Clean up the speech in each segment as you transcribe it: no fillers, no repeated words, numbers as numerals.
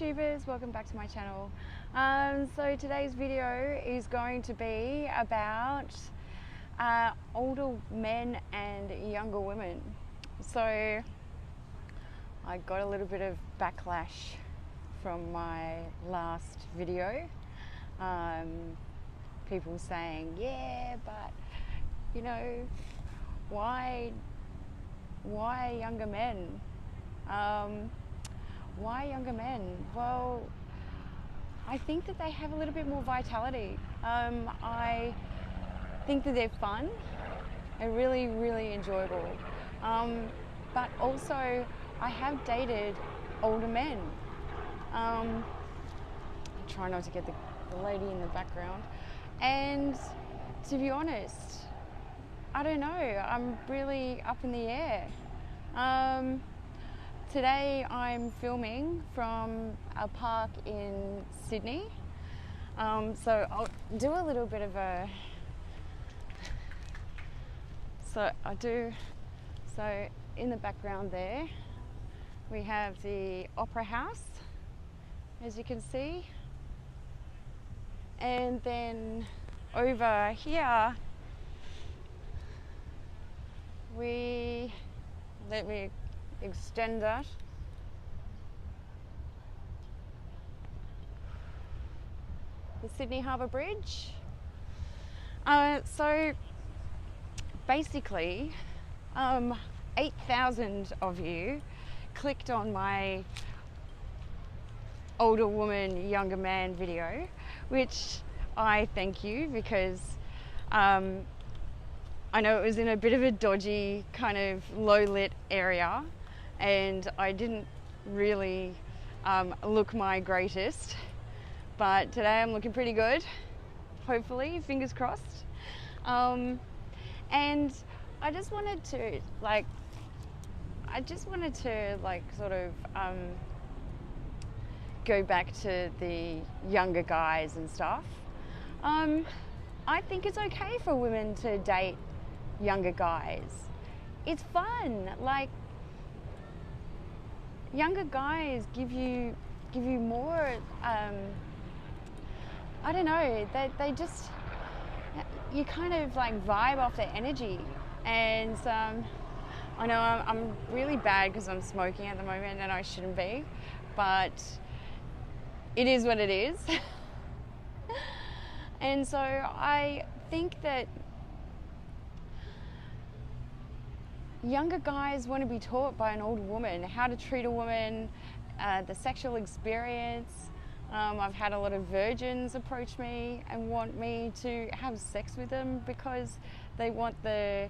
YouTubers, welcome back to my channel. So today's video is going to be about older men and younger women. So I got a little bit of backlash from my last video. People saying, yeah, but you know, why younger men? Why younger men? Well, I think that they have a little bit more vitality. I think that they're fun. They're really, really enjoyable. But also, I have dated older men. I'm trying not to get the lady in the background. And to be honest, I don't know. I'm really up in the air. Today I'm filming from a park in Sydney. So I'll do a little bit of a... So in the background there, we have the Opera House, as you can see. And then over here, let me extend that. The Sydney Harbour Bridge. So basically, 8,000 of you clicked on my older woman, younger man video, which I thank you, because I know it was in a bit of a dodgy, kind of low lit area, and I didn't really look my greatest, but today I'm looking pretty good, hopefully, fingers crossed. And I just wanted to sort of go back to the younger guys and stuff. I think it's okay for women to date younger guys. It's fun. Like, younger guys give you more, I don't know, they just, you kind of like vibe off their energy. And I know I'm really bad because I'm smoking at the moment and I shouldn't be, but it is what it is. And so I think that younger guys want to be taught by an older woman how to treat a woman, the sexual experience. I've had a lot of virgins approach me and want me to have sex with them because they want the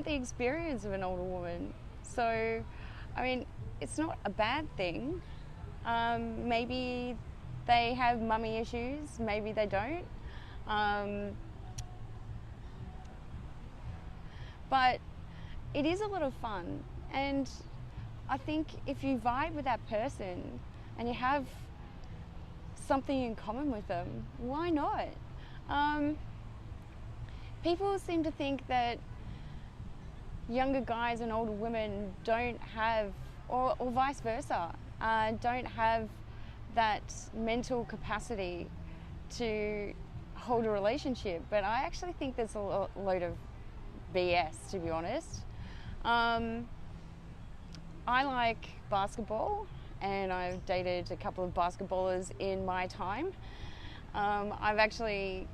experience of an older woman. So, I mean, it's not a bad thing. Maybe they have mummy issues, maybe they don't. But it is a lot of fun, and I think if you vibe with that person and you have something in common with them, why not? People seem to think that younger guys and older women don't have, or vice versa, don't have that mental capacity to hold a relationship. But I actually think there's a load of BS, to be honest. I like basketball, and I've dated a couple of basketballers in my time. I've actually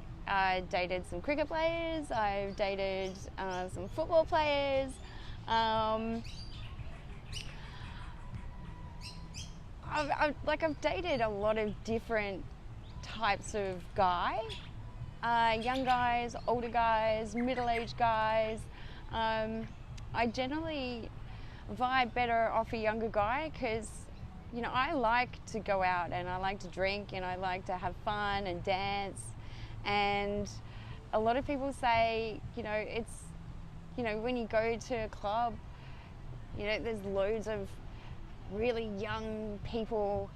dated some cricket players, I've dated some football players. I've dated a lot of different types of guy. Young guys, older guys, middle-aged guys. I generally vibe better off a younger guy because, you know, I like to go out and I like to drink and I like to have fun and dance. And a lot of people say, you know, it's, you know, when you go to a club, you know, there's loads of really young people,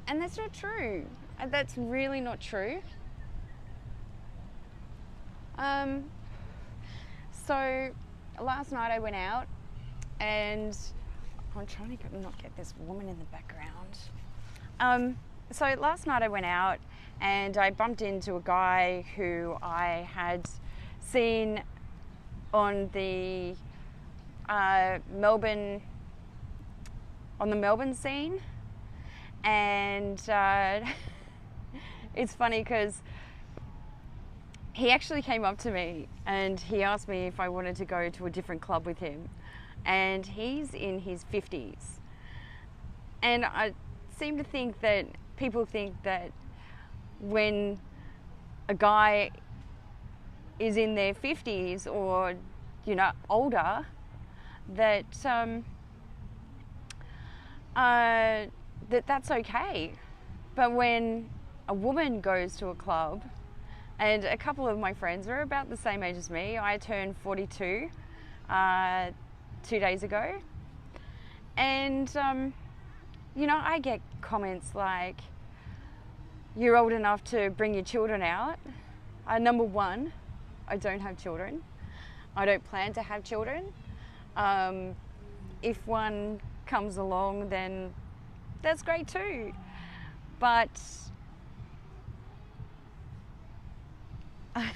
and that's not true. That's really not true. So last night I went out and I'm trying to not get this woman in the background. So last night I went out and I bumped into a guy who I had seen on the Melbourne scene, and it's funny because he actually came up to me and he asked me if I wanted to go to a different club with him, and he's in his 50s, and I seem to think that people think that when a guy is in their 50s or, you know, older, that that's okay. But when a woman goes to a club, and a couple of my friends are about the same age as me, I turned 42 2 days ago, and you know, I get comments like, you're old enough to bring your children out. Number one, I don't have children. I don't plan to have children. If one comes along, then that's great too. But I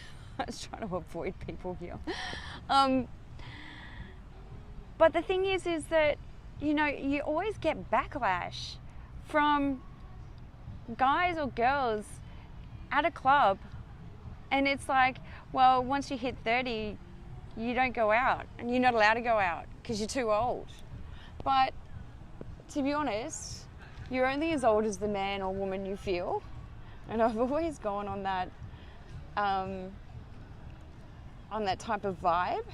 was trying to avoid people here. But the thing is that, you know, you always get backlash from guys or girls at a club, and it's like, well, once you hit 30, you don't go out, and you're not allowed to go out because you're too old. But to be honest, you're only as old as the man or woman you feel, and I've always gone on that type of vibe.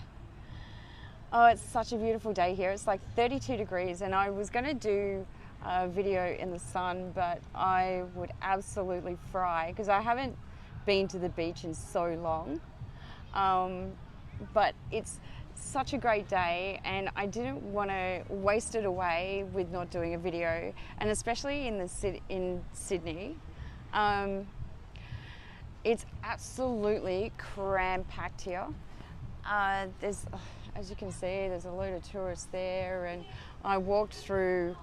Oh, it's such a beautiful day here. It's like 32 degrees, and I was going to do a video in the sun, but I would absolutely fry because I haven't been to the beach in so long. But it's such a great day, and I didn't want to waste it away with not doing a video, and especially in Sydney. It's absolutely cram-packed here. There's, as you can see, there's a load of tourists there, and I walked through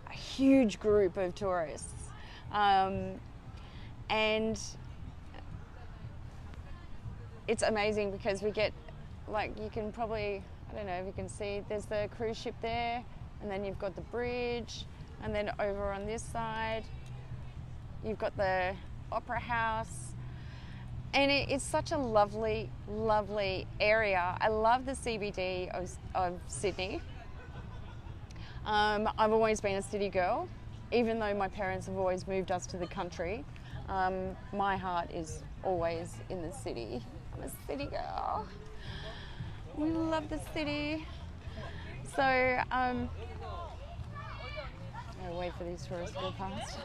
a huge group of tourists, and it's amazing because we get, like, you can probably, I don't know if you can see, there's the cruise ship there, and then you've got the bridge, and then over on this side you've got the opera house, and it's such a lovely, lovely area. I love the CBD of Sydney. I've always been a city girl, even though my parents have always moved us to the country. My heart is always in the city. I'm a city girl. We love the city. So, I'll wait for these tourists to go past.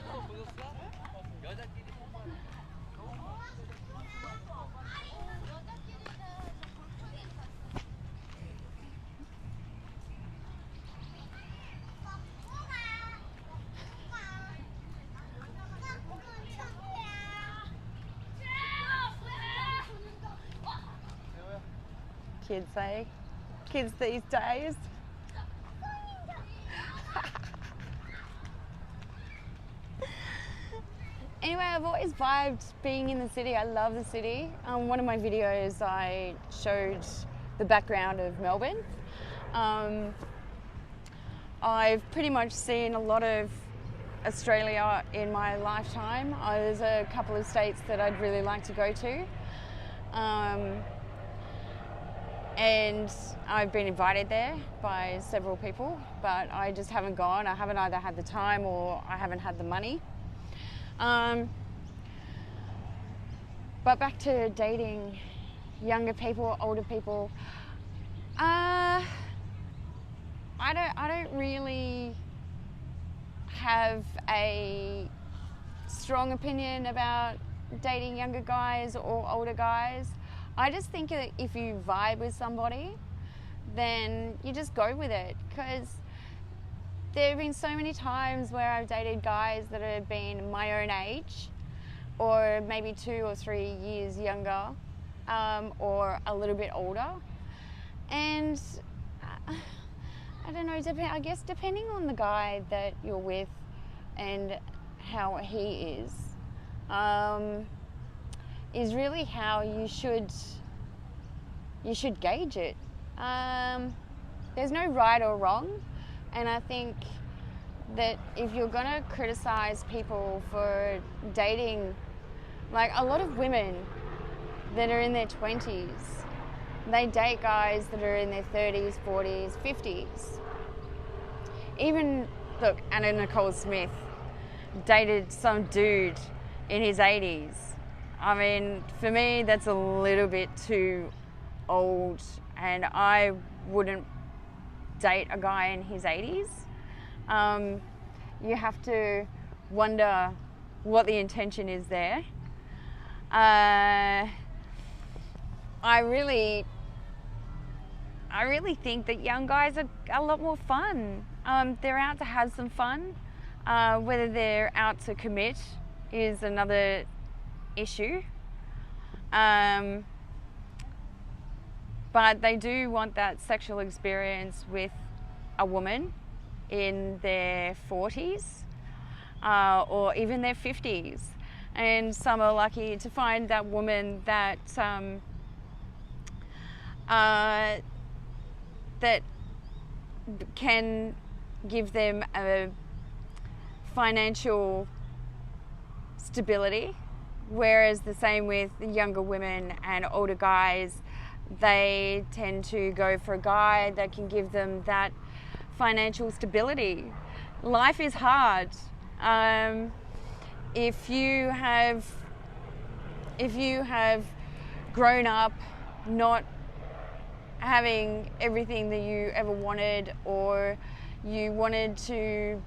Kids, eh? Kids these days. Anyway, I've always vibed being in the city. I love the city. One of my videos, I showed the background of Melbourne. I've pretty much seen a lot of Australia in my lifetime. There's a couple of states that I'd really like to go to. And I've been invited there by several people, but I just haven't gone. I haven't either had the time or I haven't had the money. But back to dating younger people, older people. I don't really have a strong opinion about dating younger guys or older guys. I just think that if you vibe with somebody, then you just go with it, because there have been so many times where I've dated guys that have been my own age, or maybe 2 or 3 years younger, or a little bit older, and I don't know, I guess depending on the guy that you're with and how he is really how you should gauge it. There's no right or wrong, and I think that if you're gonna criticize people for dating, like a lot of women that are in their 20s, they date guys that are in their 30s, 40s, 50s. Even, look, Anna Nicole Smith dated some dude in his 80s. I mean, for me, that's a little bit too old, and I wouldn't date a guy in his 80s. You have to wonder what the intention is there. I really think that young guys are a lot more fun. They're out to have some fun. Whether they're out to commit is another issue. But they do want that sexual experience with a woman in their 40s or even their 50s. And some are lucky to find that woman that that can give them a financial stability, whereas the same with younger women and older guys, they tend to go for a guy that can give them that financial stability. Life is hard. If you have grown up not having everything that you ever wanted, or you wanted to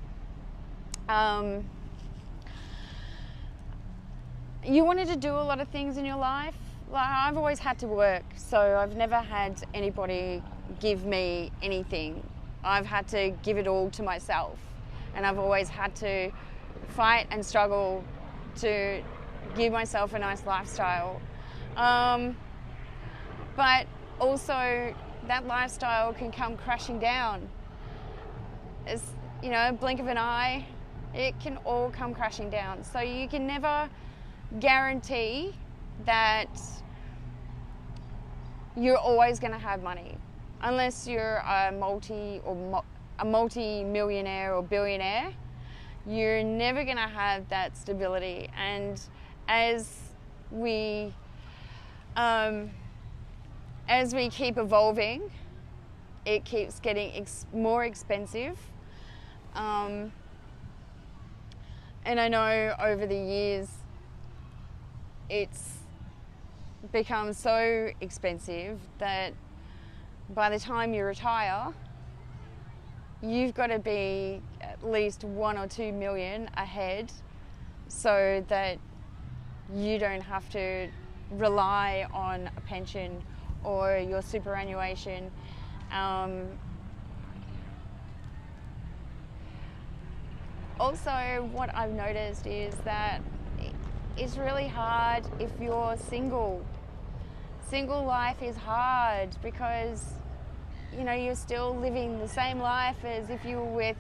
do a lot of things in your life. Like, I've always had to work, so I've never had anybody give me anything. I've had to give it all to myself, and I've always had to fight and struggle to give myself a nice lifestyle. But also that lifestyle can come crashing down. As you know, a blink of an eye, it can all come crashing down. So you can never guarantee that you're always going to have money, unless you're a multi-millionaire or billionaire. You're never going to have that stability. And as we keep evolving, it keeps getting more expensive. And I know over the years it's become so expensive that by the time you retire, you've got to be at least 1 or 2 million ahead, so that you don't have to rely on a pension or your superannuation. Also, what I've noticed is that it's really hard if you're single. Single life is hard because, you know, you're still living the same life as if you were with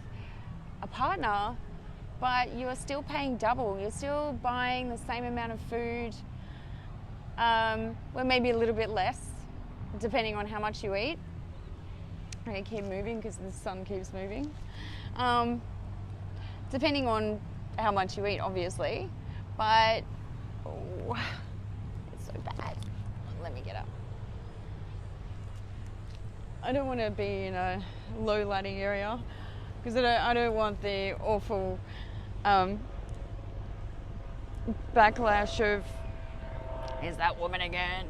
a partner, but you're still paying double. You're still buying the same amount of food, well, maybe a little bit less, depending on how much you eat. I'm going to keep moving because the sun keeps moving. Depending on how much you eat, obviously, but it's so bad. Let me get up. I don't want to be in a low lighting area because I don't want the awful backlash of, is that woman again?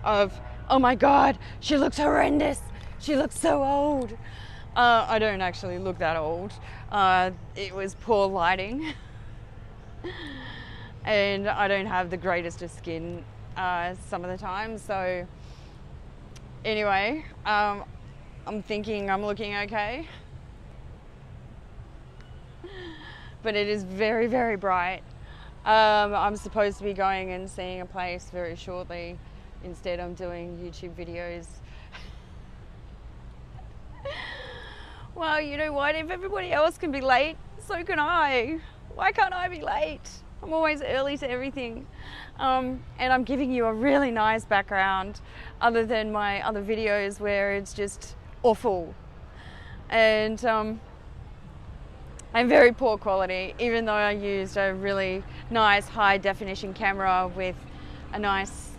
Of, oh my God, she looks horrendous. She looks so old. I don't actually look that old. It was poor lighting. And I don't have the greatest of skin some of the time. So anyway, I'm thinking I'm looking okay. But it is very, very bright. I'm supposed to be going and seeing a place very shortly. Instead, I'm doing YouTube videos. Well, you know what? If everybody else can be late, so can I. Why can't I be late? I'm always early to everything. And I'm giving you a really nice background other than my other videos where it's just awful. And I'm very poor quality, even though I used a really nice high definition camera with a nice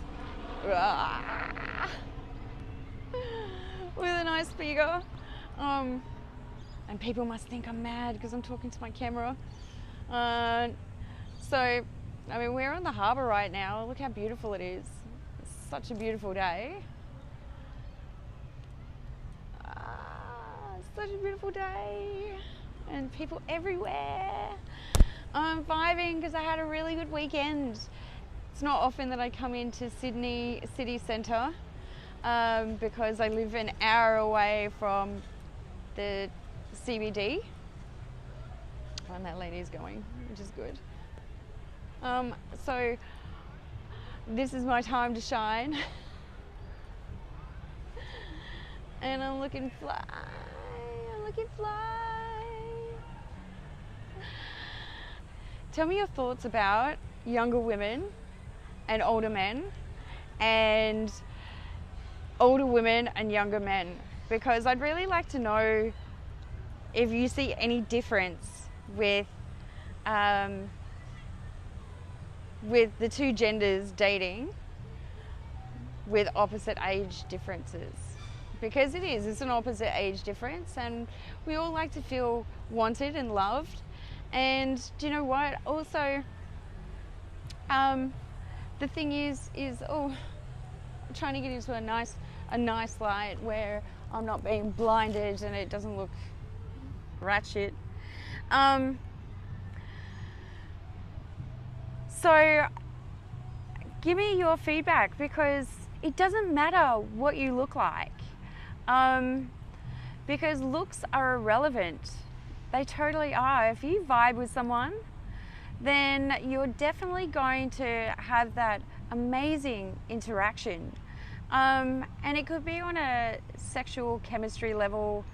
speaker. And people must think I'm mad because I'm talking to my camera. So, I mean, we're on the harbour right now. Look how beautiful it is. It's such a beautiful day. It's such a beautiful day. And people everywhere. I'm vibing because I had a really good weekend. It's not often that I come into Sydney city centre because I live an hour away from the CBD. And that lady's going, which is good. So this is my time to shine. And I'm looking fly. I'm looking fly. Tell me your thoughts about younger women and older men, and older women and younger men, because I'd really like to know if you see any difference with the two genders dating with opposite age differences. Because it's an opposite age difference, and we all like to feel wanted and loved. And do you know what? Also, the thing is, I'm trying to get into a nice light where I'm not being blinded and it doesn't look ratchet. So give me your feedback, because it doesn't matter what you look like, because looks are irrelevant. They totally are. If you vibe with someone, then you're definitely going to have that amazing interaction. And it could be on a sexual chemistry level,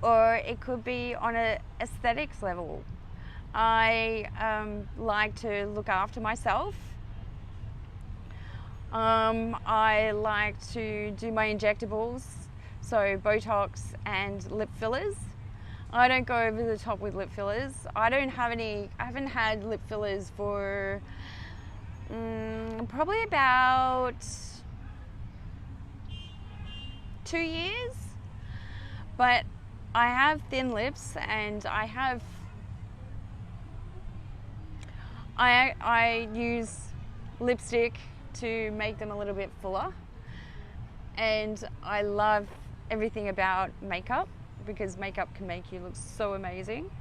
or it could be on a aesthetics level. I like to look after myself. I like to do my injectables, so Botox and lip fillers. I don't go over the top with lip fillers. I haven't had lip fillers for probably about 2 years. But I have thin lips, and I use lipstick to make them a little bit fuller. And I love everything about makeup, because makeup can make you look so amazing.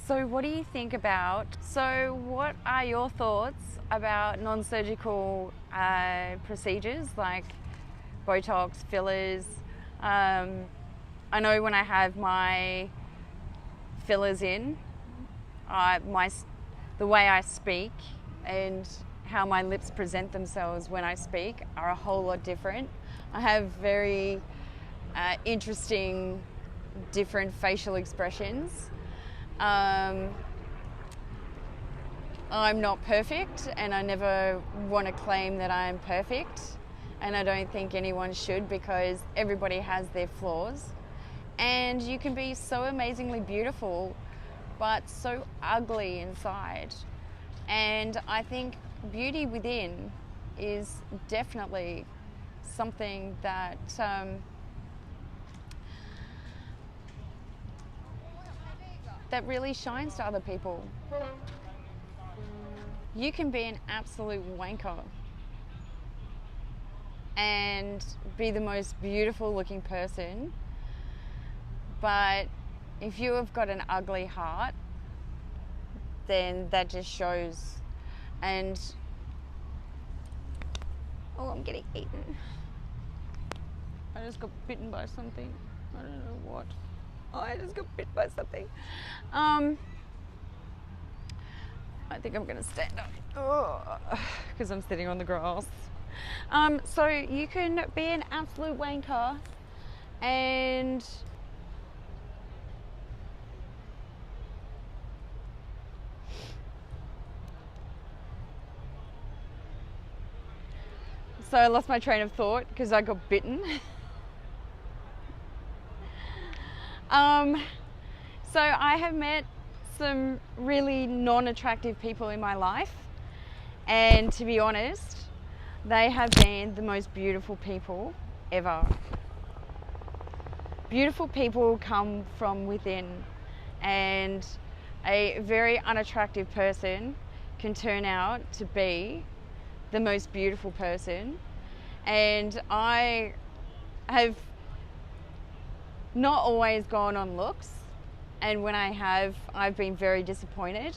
So what do you think about, what are your thoughts about non-surgical procedures like Botox, fillers? I know when I have my fillers in, the way I speak and how my lips present themselves when I speak are a whole lot different. I have very interesting, different facial expressions. I'm not perfect, and I never want to claim that I am perfect, and I don't think anyone should, because everybody has their flaws. And you can be so amazingly beautiful, but so ugly inside. And I think beauty within is definitely something that that really shines to other people. You can be an absolute wanker and be the most beautiful looking person, but if you have got an ugly heart, then that just shows. And I'm getting eaten. I just got bitten by something. I don't know what. I just got bit by something. I think I'm gonna stand up because I'm sitting on the grass. So you can be an absolute wanker and so I lost my train of thought because I got bitten. So I have met some really non-attractive people in my life, and to be honest, they have been the most beautiful people ever. Beautiful people come from within, and a very unattractive person can turn out to be the most beautiful person. And I have not always gone on looks, and when I have, I've been very disappointed.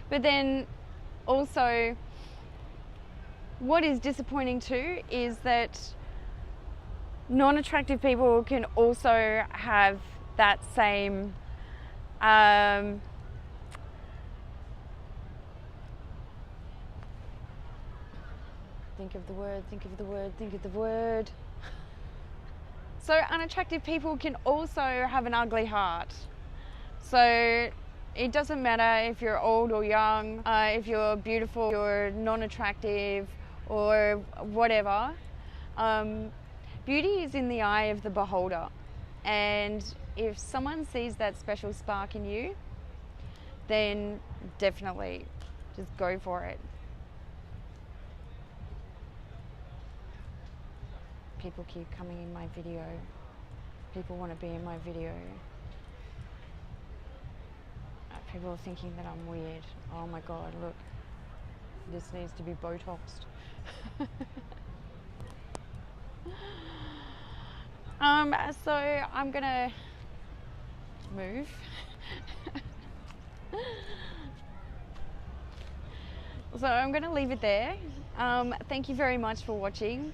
But then also, what is disappointing too is that non-attractive people can also have that same think of the word. So unattractive people can also have an ugly heart. So it doesn't matter if you're old or young, if you're beautiful, you're non-attractive or whatever. Beauty is in the eye of the beholder. And if someone sees that special spark in you, then definitely just go for it. People keep coming in my video. People want to be in my video. People are thinking that I'm weird. Oh my God, look. This needs to be Botoxed. So I'm gonna move. So I'm gonna leave it there. Thank you very much for watching.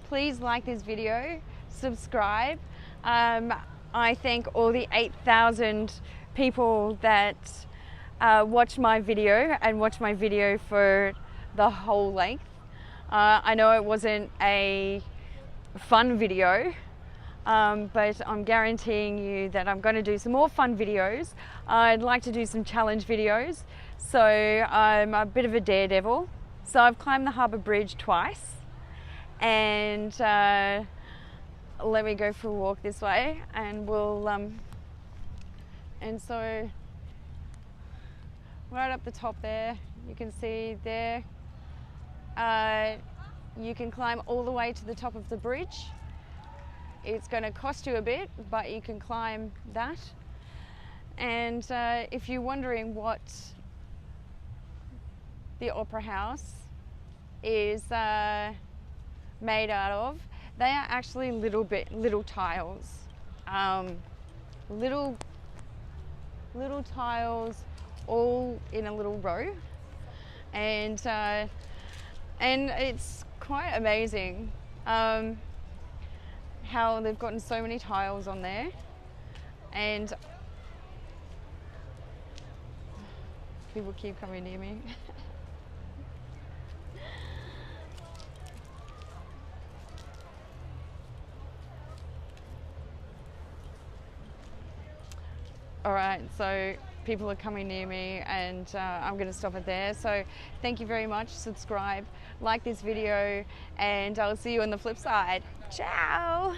Please like this video, subscribe. I thank all the 8,000 people that watch my video and watch my video for the whole length. I know it wasn't a fun video, but I'm guaranteeing you that I'm going to do some more fun videos. I'd like to do some challenge videos, so I'm a bit of a daredevil. So I've climbed the harbour bridge twice, and let me go for a walk this way, and we'll and so right up the top there, you can see there, you can climb all the way to the top of the bridge. It's going to cost you a bit, but you can climb that. And if you're wondering what the Opera House is made out of, they are actually little tiles, little tiles all in a little row, and it's quite amazing how they've gotten so many tiles on there. And people keep coming near me. All right, so people are coming near me, and I'm going to stop it there. So thank you very much. Subscribe, like this video, and I'll see you on the flip side. Ciao.